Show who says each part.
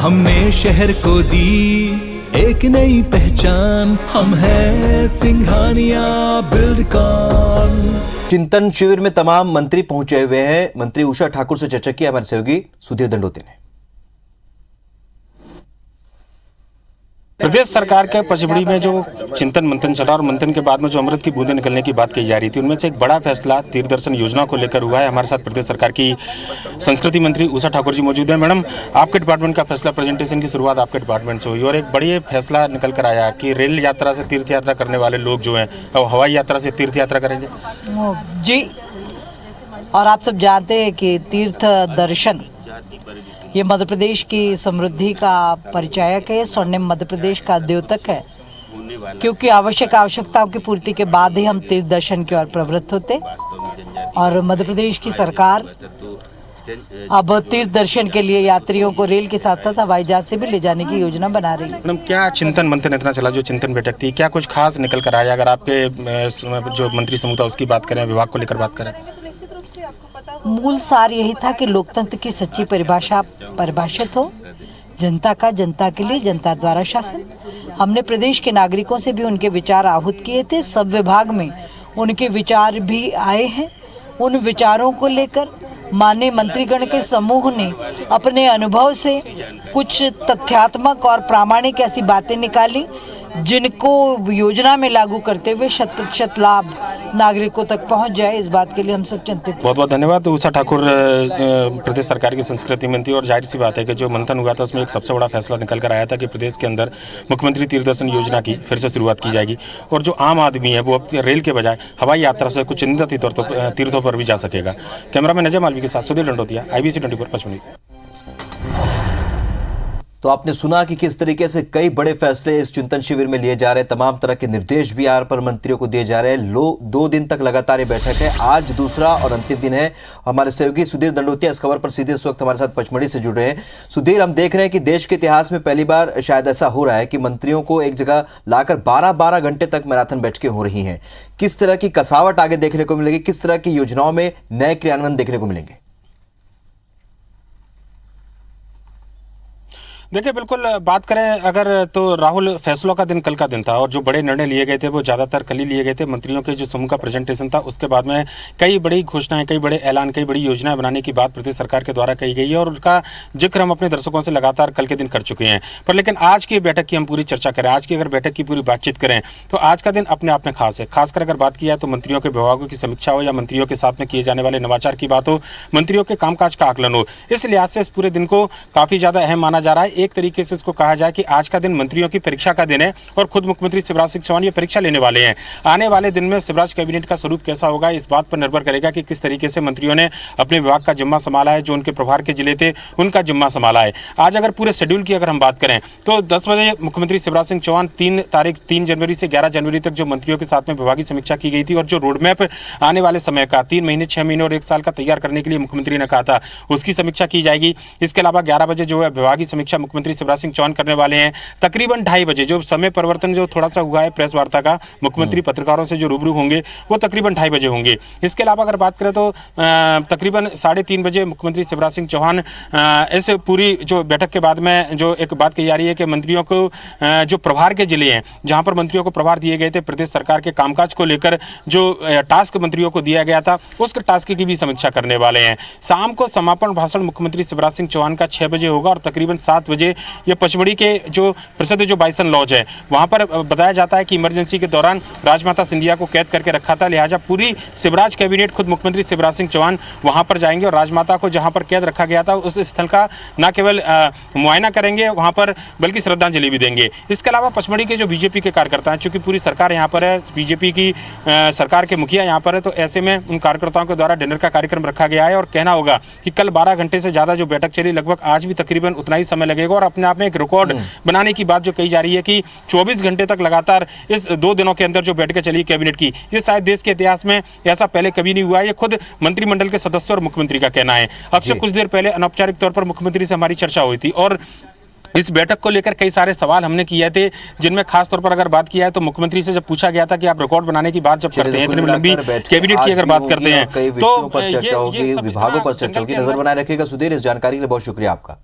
Speaker 1: हमने शहर को दी एक नई पहचान, हम हैं सिंघानिया बिल्डकॉन।
Speaker 2: चिंतन शिविर में तमाम मंत्री पहुंचे हुए हैं। मंत्री उषा ठाकुर से चर्चा की हमारे सहयोगी सुधीर दंडोती ने।
Speaker 3: प्रदेश सरकार के पचमढ़ी में जो चिंतन मंथन चला और मंथन के बाद में जो अमृत की बूंदें निकलने की बात कही जा रही थी, उनमें से एक बड़ा फैसला तीर्थ दर्शन योजना को लेकर हुआ है। हमारे साथ प्रदेश सरकार की संस्कृति मंत्री उषा ठाकुर जी मौजूद हैं। मैडम, आपके डिपार्टमेंट का फैसला, प्रेजेंटेशन की शुरुआत आपके डिपार्टमेंट से हुई और एक बड़ी फैसला निकल कर आया कि रेल यात्रा से तीर्थ यात्रा करने वाले लोग जो हैं अब हवाई यात्रा से तीर्थ यात्रा करेंगे
Speaker 4: जी। और आप सब जानते हैं कि तीर्थ दर्शन ये मध्य प्रदेश की समृद्धि का परिचायक है, स्वर्णिम मध्य प्रदेश का द्योतक है, क्योंकि आवश्यकताओं की पूर्ति के बाद ही हम तीर्थ दर्शन की ओर प्रवृत्त होते। और मध्य प्रदेश की सरकार अब तीर्थ दर्शन के लिए यात्रियों को रेल के साथ साथ हवाई जहाज से भी ले जाने की योजना बना रही है।
Speaker 3: मैडम, क्या चिंतन मंथन इतना चला, जो चिंतन बैठक थी, क्या कुछ खास निकल कर आया? अगर आपके जो मंत्री समूह था उसकी बात करें, विभाग को लेकर बात करें।
Speaker 4: मूल सार यही था कि लोकतंत्र की सच्ची परिभाषा परिभाषित हो, जनता का जनता के लिए, जनता द्वारा शासन। हमने प्रदेश के नागरिकों से भी उनके विचार आहूत किए थे। सब विभाग में उनके विचार भी आए हैं। उन विचारों को लेकर माननीय मंत्रीगण के समूह ने अपने अनुभव से कुछ तथ्यात्मक और प्रामाणिक ऐसी बातें निकाली जिनको योजना में लागू करते हुए 100% लाभ नागरिकों तक पहुंच जाए, इस बात के लिए हम सब चिंतित हैं।
Speaker 3: बहुत बहुत धन्यवाद उषा ठाकुर, प्रदेश सरकार की संस्कृति मंत्री। और जाहिर सी बात है कि जो मंथन हुआ था उसमें एक सबसे बड़ा फैसला निकल कर आया था कि प्रदेश के अंदर मुख्यमंत्री तीर्थ दर्शन योजना की फिर से शुरुआत की जाएगी और जो आम आदमी है वो अब रेल के बजाय हवाई यात्रा से कुछ चुनिंदा तीर्थों पर भी जा सकेगा। कैमरामैन अजय मालवी के साथ सुधीर दंडोतिया, IBC 24 पचमढ़ी।
Speaker 2: तो आपने सुना कि किस तरीके से कई बड़े फैसले इस चिंतन शिविर में लिए जा रहे हैं। तमाम तरह के निर्देश भी यहाँ पर मंत्रियों को दिए जा रहे हैं। 2 दिन तक लगातार ये बैठक है। आज दूसरा और अंतिम दिन है। हमारे सहयोगी सुधीर दंडोतिया इस खबर पर सीधे इस वक्त हमारे साथ पचमढ़ी से जुड़ रहे हैं। सुधीर, हम देख रहे हैं कि देश के इतिहास में पहली बार शायद ऐसा हो रहा है कि मंत्रियों को एक जगह लाकर 12-12 घंटे तक मैराथन बैठकें हो रही हैं। किस तरह की कसावट आगे देखने को मिलेगी, किस तरह की योजनाओं में नए क्रियान्वयन देखने को मिलेंगे?
Speaker 3: देखिए, बिल्कुल बात करें अगर तो राहुल, फैसलों का दिन कल का दिन था और जो बड़े निर्णय लिए गए थे वो ज़्यादातर कल ही लिए गए थे। मंत्रियों के जो समूह का प्रेजेंटेशन था उसके बाद में कई बड़ी घोषणाएं, कई बड़े ऐलान, कई बड़ी योजनाएं बनाने की बात प्रदेश सरकार के द्वारा कही गई है और उनका जिक्र हम अपने दर्शकों से लगातार कल के दिन कर चुके हैं। पर लेकिन आज की बैठक की हम पूरी चर्चा करें, आज की अगर बैठक की पूरी बातचीत करें तो आज का दिन अपने आप में खास है। खासकर अगर बात की जाए तो मंत्रियों के विभागों की समीक्षा हो या मंत्रियों के साथ में किए जाने वाले नवाचार की बात हो, मंत्रियों के कामकाज का आकलन हो, इस लिहाज से इस पूरे दिन को काफ़ी ज़्यादा अहम माना जा रहा है। एक तरीके से इसको कहा जाए कि आज का दिन मंत्रियों की परीक्षा का दिन है और खुद मुख्यमंत्री शिवराज सिंह चौहान ये परीक्षा लेने वाले हैं। आने वाले दिन में शिवराज कैबिनेट का स्वरूप कैसा होगा, इस बात पर निर्भर करेगा कि किस तरीके से मंत्रियों ने अपने विभाग का जिम्मा संभाला है, जो उनके प्रभार के जिले थे उनका जिम्मा संभाला है। आज अगर पूरे शेड्यूल की अगर हम बात करें तो 10 बजे मुख्यमंत्री शिवराज सिंह चौहान 3 जनवरी से 11 जनवरी तक जो मंत्रियों के साथ में विभागीय समीक्षा की गई थी और जो रोडमैप आने वाले समय का 3 महीने, 6 महीने और 1 साल का तैयार करने के लिए मुख्यमंत्री ने कहा था, उसकी समीक्षा की जाएगी। इसके अलावा 11 बजे जो है विभागीय समीक्षा मुख्यमंत्री शिवराज सिंह चौहान करने वाले हैं। तकरीबन 2:30 बजे जो समय परिवर्तन जो थोड़ा सा हुआ है प्रेस वार्ता का, मुख्यमंत्री पत्रकारों से जो रूबरू होंगे वो तकरीबन 2:30 बजे होंगे। इसके अलावा अगर बात करें तो तकरीबन 3:30 बजे मुख्यमंत्री शिवराज सिंह चौहान इस पूरी जो बैठक के बाद में जो एक बात कही जा रही है कि मंत्रियों को जो प्रभार के जिले हैं जहां पर मंत्रियों को प्रभार दिए गए थे प्रदेश सरकार के कामकाज को लेकर, जो टास्क मंत्रियों को दिया गया था उस टास्क की भी समीक्षा करने वाले हैं। शाम को समापन भाषण मुख्यमंत्री शिवराज सिंह चौहान का 6 बजे होगा और तकरीबन 7 बजे ये पचमढ़ी के जो प्रसिद्ध जो बाइसन लॉज है वहां पर बताया जाता है कि इमरजेंसी के दौरान राजमाता सिंधिया को कैद करके रखा था, लिहाजा पूरी शिवराज कैबिनेट खुद मुख्यमंत्री शिवराज सिंह चौहान वहां पर जाएंगे और राजमाता को जहां पर कैद रखा गया था उस स्थल का न केवल मुआयना करेंगे वहां पर, बल्कि श्रद्धांजलि भी देंगे। इसके अलावा पचमढ़ी के जो बीजेपी के कार्यकर्ता हैं, चूंकि पूरी सरकार यहाँ पर है, बीजेपी की सरकार के मुखिया यहाँ पर है, तो ऐसे में उन कार्यकर्ताओं के द्वारा डिनर का कार्यक्रम रखा गया है और कहना होगा कि कल 12 घंटे से ज़्यादा जो बैठक चली, लगभग आज भी तकरीबन उतना ही समय लगेगा और अपने आप में एक रिकॉर्ड बनाने की बात जो कही जा रही है कि 24 घंटे तक लगातार इस 2 दिनों के अंदर जो बैठकें चली कैबिनेट की, ये शायद देश के इतिहास में ऐसा पहले कभी नहीं हुआ है। ये खुद मंत्रिमंडल के सदस्यों और मुख्यमंत्री का कहना है। अब से कुछ देर पहले अनौपचारिक तौर पर मुख्यमंत्री से हमारी चर्चा हुई थी और इस बैठक को लेकर कई सारे सवाल हमने किए थे, जिनमें खास तौर पर अगर बात किया है तो मुख्यमंत्री से जब पूछा गया था कि आप रिकॉर्ड बनाने की बात जब करते हैं, इतनी लंबी कैबिनेट की अगर बात करते हैं तो
Speaker 2: विभागों पर चर्चा होगी, नजर बनाए रखिएगा। सुधीर, इस जानकारी के लिए बहुत शुक्रिया आपका।